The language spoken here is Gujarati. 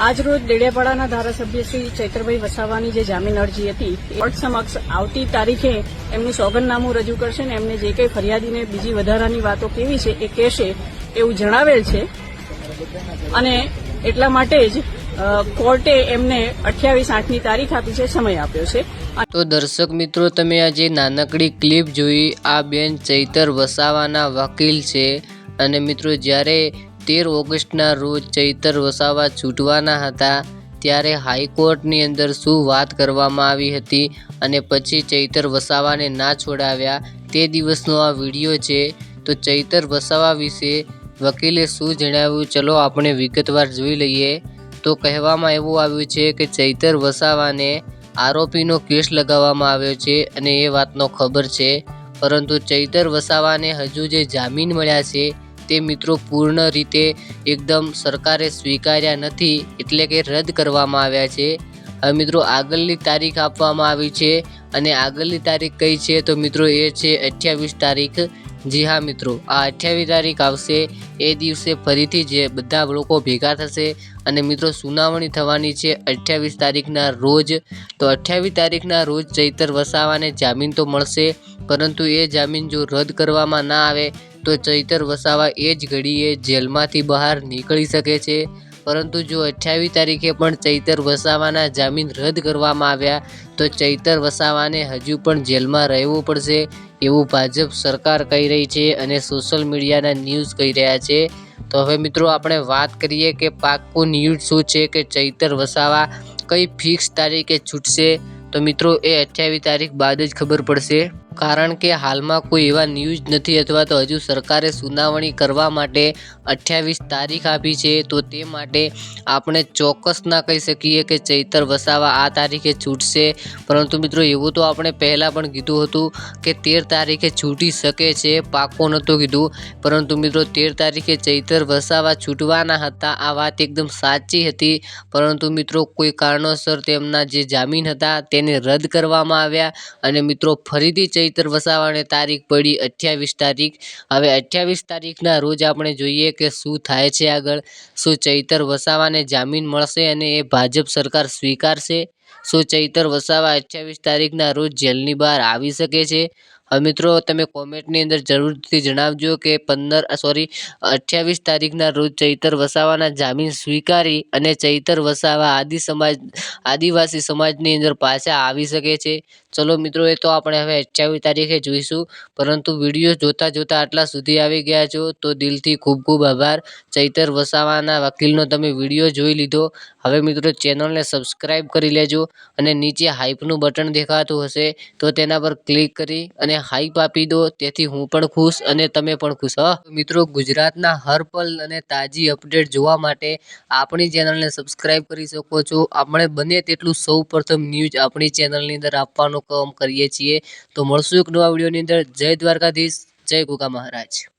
આજરોજ ડેડિયાપાડાના ધારાસભ્ય શ્રી ચૈતરભાઈ વસાવાની જે જામીન અરજી હતી એ કોર્ટ સમક્ષ આવતી તારીખે એમનું સોગંદનામું રજૂ કરશે ને એમને જે કંઈ ફરિયાદીને બીજી વધારાની વાતો કેવી છે એ કહેશે એવું જણાવેલ છે અને એટલા માટે જ કોર્ટે એમને 28/8ની તારીખ આપી છે, સમય આપ્યો છે। તો દર્શક મિત્રો, તમે આ જે નાનકડી ક્લિપ જોઈ, આ બેન ચૈતર વસાવાના વકીલ છે અને મિત્રો જ્યારે 13 ઓગસ્ટના રોજ ચૈતર વસાવા છૂટવાના હતા ત્યારે હાઈકોર્ટની અંદર શું વાત કરવામાં આવી હતી અને પછી ચૈતર વસાવાને ના છોડાવ્યા તે દિવસનો આ વિડીયો છે। તો ચૈતર વસાવા વિશે વકીલે શું જણાવ્યું, ચલો આપણે વિગતવાર જોઈ લઈએ। તો કહેવામાં એવું આવ્યું છે કે ચૈતર વસાવાને આરોપીનો કેસ લગાવવામાં આવ્યો છે અને એ વાતનો ખબર છે, પરંતુ ચૈતર વસાવાને હજુ જે જામીન મળ્યા છે તે મિત્રો પૂર્ણ રીતે એકદમ સરકારે સ્વીકાર્યા નથી, એટલે કે રદ કરવામાં આવ્યા છે। હવે મિત્રો આગળની તારીખ આપવામાં આવી છે અને આગળની તારીખ કઈ છે તો મિત્રો એ છે 28 તારીખ। જી હા મિત્રો, આ 28 તારીખ આવશે એ દિવસે ફરીથી જે બધા લોકો ભેગા થશે અને મિત્રો સુનાવણી થવાની છે 28 તારીખના રોજ। તો 28 તારીખના રોજ ચૈતર વસાવાને જામીન તો મળશે, પરંતુ એ જામીન જો રદ કરવામાં ના આવે તો ચૈતર વસાવા એ જ ઘડીએ જેલમાંથી બહાર નીકળી શકે છે। પરંતુ જો 28 તારીખે પણ ચૈતર વસાવાના જામીન રદ કરવામાં આવ્યા તો ચૈતર વસાવાને હજુ પણ જેલમાં રહેવું પડશે એવું ભાજપ સરકાર કહી રહી છે અને સોશિયલ મીડિયાના ન્યૂઝ કહી રહ્યા છે। તો હવે મિત્રો આપણે વાત કરીએ કે પાક્કું ન્યૂઝ શું છે કે ચૈતર વસાવા કઈ ફિક્સ તારીખે છૂટશે, તો મિત્રો એ 28 તારીખ બાદ જ ખબર પડશે, કારણ કે હાલમાં કોઈ એવા ન્યૂઝ નથી અથવા તો હજુ સરકારે સુનાવણી કરવા માટે 28 તારીખ આપી છે। તો તે માટે આપણે ચોક્કસ ના કહી શકીએ કે ચૈતર વસાવા આ તારીખે છૂટશે, પરંતુ મિત્રો એવું તો આપણે પહેલાં પણ કીધું હતું કે 13 તારીખે છૂટી શકે છે, પાક્કો નહોતું કીધું, પરંતુ મિત્રો 13 તારીખે ચૈતર વસાવા છૂટવાના હતા, આ વાત એકદમ સાચી હતી, પરંતુ મિત્રો કોઈ કારણોસર તેમના જે જામીન હતા તેને રદ કરવામાં આવ્યા અને મિત્રો ફરીથી ચૈતર વસાવાને તારીખ પડી 28 તારીખ। હવે 28 તારીખના રોજ આપણે જોઈએ કે શું થાય છે આગળ, શું ચૈતર વસાવાને જામીન મળશે અને એ ભાજપ સરકાર સ્વીકારશે, શું ચૈતર વસાવા 28 તારીખના રોજ જેલની બહાર આવી શકે છે? હવે મિત્રો તમે કોમેન્ટની અંદર જરૂરથી જણાવજો કે 28 તારીખના રોજ ચૈતર વસાવાના જામીન સ્વીકારી અને ચૈતર વસાવા આદિવાસી સમાજની અંદર પાછા આવી શકે છે। ચલો મિત્રો, એ તો આપણે હવે 28 તારીખે જોઈશું, પરંતુ વિડીયો જોતા જોતા આટલા સુધી આવી ગયા છો તો દિલથી ખૂબ ખૂબ આભાર। ચૈતર વસાવાના વકીલનો તમે વિડીયો જોઈ લીધો, હવે મિત્રો ચેનલને સબસ્ક્રાઈબ કરી લેજો અને નીચે હાઈપનું બટન દેખાતું હશે તો તેના પર ક્લિક કરી અને હાઈપ આપી દો, તેથી હું પણ ખુશ અને તમે પણ ખુશ। મિત્રો ગુજરાતના હર પલ અને તાજી અપડેટ જોવા માટે આપણી ચેનલને સબસ્ક્રાઈબ કરી શકો છો। આપણે બને તેટલું સૌ પ્રથમ ન્યૂઝ આપણી ચેનલની અંદર આપવાનું કામ કરીએ છીએ। તો મળશું એક નવા વિડીયોની અંદર। જય દ્વારકાધીશ, જય ગોગા મહારાજ।